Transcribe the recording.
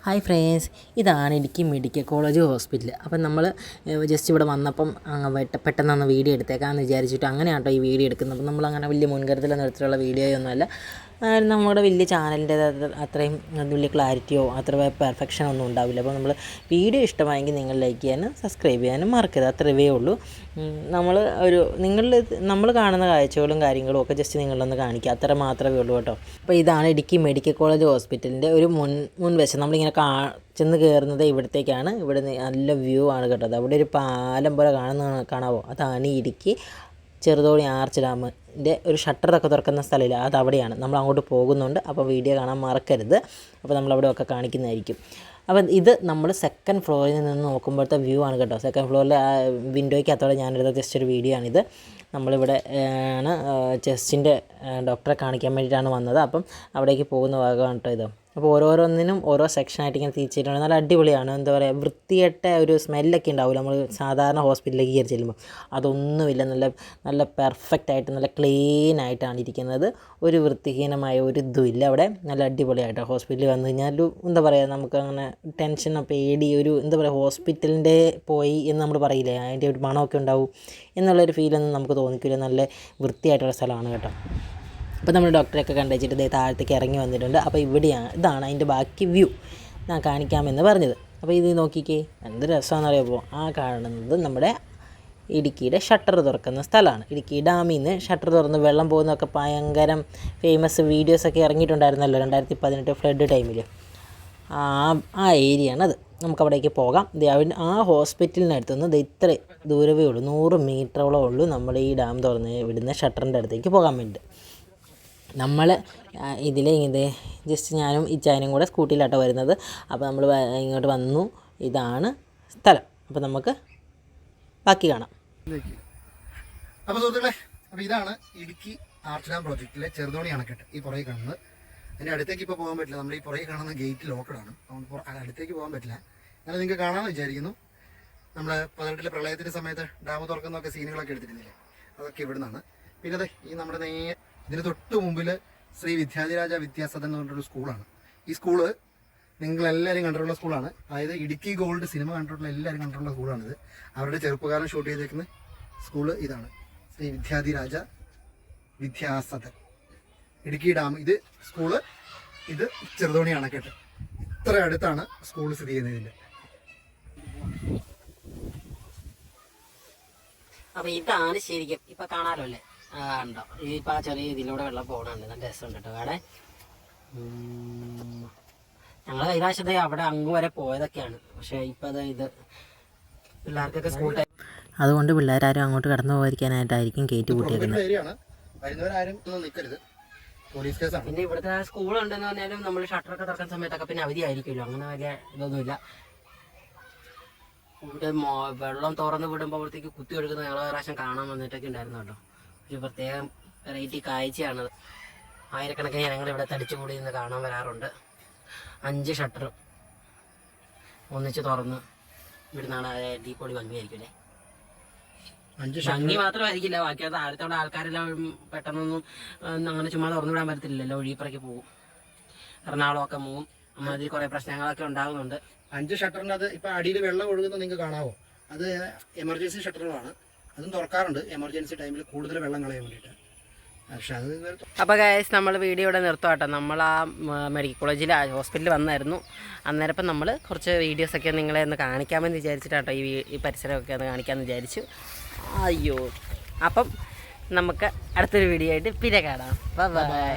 Hi friends, ഇതാണ് Idukki medical college hospital. അപ്പം നമ്മൾ ജസ്റ്റ് ഇവിടെ വന്നപ്പം പെട്ടെന്ന് വീഡിയോ എടുത്തേക്കാമെന്ന് വിചാരിച്ചിട്ട് അങ്ങനെയാണ് കേട്ടോ ഈ വീഡിയോ എടുക്കുന്നത്. അപ്പം നമ്മളങ്ങനെ വലിയ മുൻകരുതലെന്ന തരത്തിലുള്ള വീഡിയോയൊന്നുമല്ല. നമ്മുടെ വലിയ ചാനലിൻ്റെ അത്രയും വലിയ ക്ലാരിറ്റിയോ അത്ര പെർഫെക്ഷനോ ഒന്നും ഉണ്ടാവില്ല. അപ്പോൾ നമ്മൾ വീഡിയോ ഇഷ്ടമായെങ്കിൽ നിങ്ങൾ ലൈക്ക് ചെയ്യാനും സബ്സ്ക്രൈബ് ചെയ്യാനും മറക്കരുത്. അത്രയേ ഉള്ളൂ. നമ്മൾ കാണുന്ന കാഴ്ചകളും കാര്യങ്ങളും ഒക്കെ ജസ്റ്റ് നിങ്ങളൊന്ന് കാണിക്കുക, അത്ര മാത്രമേ ഉള്ളൂ കേട്ടോ. അപ്പോൾ ഇതാണ് ഇടുക്കി മെഡിക്കൽ കോളേജ് ഹോസ്പിറ്റലിൻ്റെ ഒരു മുൻവശം. നമ്മളിങ്ങനെ ചെന്ന് കയറുന്നത് ഇവിടത്തേക്കാണ്. ഇവിടെ നല്ല വ്യൂ ആണ് കേട്ടോ. അവിടെ ഒരു പാലം പോലെ കാണാവോ, അതാണ് ഇടുക്കി ചെറുതോണി ആർച്ച് ഡാമിൻ്റെ ഒരു ഷട്ടറൊക്കെ തുറക്കുന്ന സ്ഥലമില്ല, അത് അവിടെയാണ്. നമ്മൾ അങ്ങോട്ട് പോകുന്നുണ്ട്. അപ്പോൾ വീഡിയോ കാണാൻ മറക്കരുത്. അപ്പോൾ നമ്മളവിടെയൊക്കെ കാണിക്കുന്നതായിരിക്കും. അപ്പം ഇത് നമ്മൾ സെക്കൻഡ് ഫ്ലോറിൽ നിന്ന് നോക്കുമ്പോഴത്തെ വ്യൂ ആണ് കേട്ടോ. സെക്കൻഡ് ഫ്ലോറിൽ ആ വിൻഡോയ്ക്കകത്തോടെ ഞാനെടുത്ത ജസ്റ്റ് ഒരു വീഡിയോ ആണിത്. നമ്മളിവിടെ ആണ് ചെസ്റ്റിൻ്റെ ഡോക്ടറെ കാണിക്കാൻ വേണ്ടിയിട്ടാണ് വന്നത്. അപ്പം അവിടേക്ക് പോകുന്ന ഭാഗമാണ് കേട്ടോ ഇത്. അപ്പോൾ ഓരോന്നിനും ഓരോ സെക്ഷനായിട്ട് ഇങ്ങനെ തിരിച്ചിട്ടുണ്ട്. നല്ല അടിപൊളിയാണ്. എന്താ പറയുക, വൃത്തികെട്ട ഒരു സ്മെല്ലൊക്കെ ഉണ്ടാവില്ല നമ്മൾ സാധാരണ ഹോസ്പിറ്റലിലേക്ക് കയറി ചെല്ലുമ്പോൾ. അതൊന്നുമില്ല. നല്ല പെർഫെക്റ്റായിട്ട് നല്ല ക്ലീൻ ആയിട്ടാണ് ഇരിക്കുന്നത്. ഒരു വൃത്തിഹീനമായ ഒരു ഇതുമില്ല അവിടെ. നല്ല അടിപൊളിയായിട്ട് ഹോസ്പിറ്റലിൽ വന്നു കഴിഞ്ഞാൽ എന്താ പറയുക, നമുക്കങ്ങനെ ടെൻഷനോ പേടി എന്താ പറയുക, ഹോസ്പിറ്റലിൻ്റെ പോയി എന്ന് നമ്മൾ പറയില്ലേ, അതിൻ്റെ ഒരു മണമൊക്കെ ഉണ്ടാവും എന്നുള്ളൊരു ഫീലൊന്നും നമുക്ക് തോന്നിക്കില്ല. നല്ല വൃത്തിയായിട്ടുള്ള സ്ഥലമാണ് കേട്ടോ. അപ്പോൾ നമ്മൾ ഡോക്ടറെയൊക്കെ കണ്ടുവച്ചിട്ട് താഴത്തേക്ക് ഇറങ്ങി വന്നിട്ടുണ്ട്. അപ്പോൾ ഇതാണ് അതിൻ്റെ ബാക്കി വ്യൂ ഞാൻ കാണിക്കാമെന്ന് പറഞ്ഞത്. അപ്പോൾ ഇത് നോക്കിക്കേ, എന്ത് രസമാണെന്ന് അറിയുമ്പോൾ ആ കാണുന്നത് നമ്മുടെ ഇടുക്കിയുടെ ഷട്ടർ തുറക്കുന്ന സ്ഥലമാണ്. ഇടുക്കി ഡാമിൽ നിന്ന് ഷട്ടർ തുറന്ന് വെള്ളം പോകുന്നതൊക്കെ ഭയങ്കരം ഫേമസ് വീഡിയോസൊക്കെ ഇറങ്ങിയിട്ടുണ്ടായിരുന്നല്ലോ 2018 ഫ്ലഡ് ടൈമിൽ. ആ ഏരിയയാണത്. നമുക്കവിടേക്ക് പോകാം. ആ ഹോസ്പിറ്റലിനടുത്തുനിന്ന് ഇത്ര ദൂരമേ ഉള്ളൂ, 100 മീറ്ററോളം ഉള്ളൂ നമ്മൾ ഈ ഡാം തുറന്ന് വിടുന്ന ഷട്ടറിൻ്റെ അടുത്തേക്ക് പോകാൻ വേണ്ടി. നമ്മൾ ഇത് ജസ്റ്റ് ഞാനും ഇച്ചായനും കൂടെ സ്കൂട്ടിയിലാട്ടോ വരുന്നത്. അപ്പോൾ നമ്മൾ ഇങ്ങോട്ട് വന്നു. ഇതാണ് സ്ഥലം. അപ്പോൾ നമുക്ക് ബാക്കി കാണാം. അപ്പോൾ സുഹൃത്തുക്കളെ, അപ്പോൾ ഇതാണ് ഇടുക്കി ആർച്ച് ഡാം പ്രോജക്റ്റിലെ ചെറുതോണി അണക്കെട്ട്. ഈ പുറകെ കാണുന്നത്. അതിൻ്റെ അടുത്തേക്ക് ഇപ്പോൾ പോകാൻ പറ്റില്ല. നമ്മൾ ഈ പുറകെ കാണുന്ന ഗേറ്റ് ലോക്കഡാണ്. അടുത്തേക്ക് പോകാൻ പറ്റില്ല. എന്നാലും നിങ്ങൾക്ക് കാണാമെന്ന് വിചാരിക്കുന്നു. നമ്മൾ 18 പ്രളയത്തിൻ്റെ സമയത്ത് ഡാം തുറക്കുന്നതൊക്കെ സീനുകളൊക്കെ എടുത്തിരുന്നില്ലേ, അതൊക്കെ ഇവിടെ നിന്നാണ്. പിന്നെ അതെ, ഈ നമ്മുടെ ഇതിന് തൊട്ട് മുമ്പിൽ ശ്രീ വിദ്യാധിരാജ വിദ്യാസദൻ എന്ന് പറഞ്ഞൊരു സ്കൂളാണ്. ഈ സ്കൂള് നിങ്ങളെല്ലാവരും കണ്ടിട്ടുള്ള സ്കൂളാണ്. അതായത് ഇടുക്കി ഗോൾഡ് സിനിമ കണ്ടിട്ടുള്ള എല്ലാവരും കണ്ടിട്ടുള്ള സ്കൂളാണിത്. അവരുടെ ചെറുപ്പകാലം ഷൂട്ട് ചെയ്തേക്കുന്ന സ്കൂള് ഇതാണ്, ശ്രീ വിദ്യാധിരാജ വിദ്യാസദൻ. ഇടുക്കി ഡാം ഇത് സ്കൂള്, ഇത് ചെറുതോണി അണക്കെട്ട്. ഇത്ര അടുത്താണ് സ്കൂൾ സ്ഥിതി ചെയ്യുന്നതിൻ്റെ. അപ്പോൾ ഇതാണ് ശരിക്കും ഇപ്പം കാണാമല്ലോ അല്ലേ, ഉണ്ടോ? ഇപ്പം ആ ചെറിയ ഇതിലൂടെ വെള്ളം പോകണുണ്ട്. നല്ല രസമുണ്ട് കേട്ടോ കാണാൻ. ഞങ്ങൾ കൈലാശത്തെ അവിടെ അങ്ങ് വരെ പോയതൊക്കെയാണ്. പക്ഷേ ഇപ്പം ഇത് പിള്ളേർക്കൊക്കെ സ്കൂൾ ടൈം, അതുകൊണ്ട് പിള്ളേരാരും അങ്ങോട്ട് കടന്നു പോകാതിരിക്കാനായിട്ടായിരിക്കും ഗേറ്റ് പൂട്ടിയേക്കുന്നത്. പിന്നെ ഇവിടുത്തെ സ്കൂളുണ്ടെന്ന് പറഞ്ഞാലും നമ്മൾ ഷട്ടറൊക്കെ തുറക്കുന്ന സമയത്തൊക്കെ പിന്നെ അവധി ആയിരിക്കുമല്ലോ. അങ്ങനെ വലിയ ഇതൊന്നുമില്ല. ഇവിടെ വെള്ളം തുറന്ന് വിടുമ്പോഴത്തേക്ക് കുത്തി ഒഴുകുന്ന ഞങ്ങൾ പ്രാവശ്യം കാണാൻ വന്നിട്ടൊക്കെ ഉണ്ടായിരുന്നു കേട്ടോ. ഒരു പ്രത്യേകം വെറൈറ്റി കാഴ്ചയാണത്. ആയിരക്കണക്കിന് ജനങ്ങൾ ഇവിടെ തടിച്ചുകൂടി നിന്ന് കാണാൻ വരാറുണ്ട്. 5 ഷട്ടറും ഒന്നിച്ച് തുറന്ന് ഇവിടുന്നാണ് അടിപൊളി ഭംഗിയായിരിക്കും അല്ലേ. ഭംഗി മാത്രമായിരിക്കില്ല, ബാക്കി അത് താഴത്തോടെ ആൾക്കാരെല്ലാം പെട്ടെന്നൊന്നും അങ്ങനെ ചുമ്മാ തുറന്നു വിടാൻ പറ്റത്തില്ലല്ലോ, ഒഴുകിപ്പറക്കി പോകും. എറണാകുളമൊക്കെ പോകും. അതിൽ കുറേ പ്രശ്നങ്ങളൊക്കെ ഉണ്ടാകുന്നുണ്ട്. 5 ഷട്ടറിനകത്ത് ഇപ്പം അടിയിൽ വെള്ളം ഒഴുകുന്നത് നിങ്ങൾക്ക് കാണാവോ, അത് എമർജൻസി ഷട്ടറുകളാണ്. അതും തുറക്കാറുണ്ട് എമർജൻസി ടൈമിൽ കൂടുതൽ വെള്ളം കളയാൻ വേണ്ടിയിട്ട്. പക്ഷെ അത് അപ്പോൾ ഗൈസ്, നമ്മൾ വീഡിയോ ഇവിടെ നിർത്തും കേട്ടോ. നമ്മൾ ആ മെഡിക്കൽ കോളേജിൽ ഹോസ്പിറ്റലിൽ വന്നായിരുന്നു. അന്നേരം നമ്മൾ കുറച്ച് വീഡിയോസൊക്കെ നിങ്ങളെ ഒന്ന് കാണിക്കാമെന്ന് വിചാരിച്ചിട്ടാട്ടോ ഈ പരിസരമൊക്കെ ഒന്ന് കാണിക്കാമെന്ന് വിചാരിച്ചു. അയ്യോ, അപ്പം നമുക്ക് അടുത്തൊരു വീഡിയോ ആയിട്ട് പിന്നെ കാണാം. ബൈ.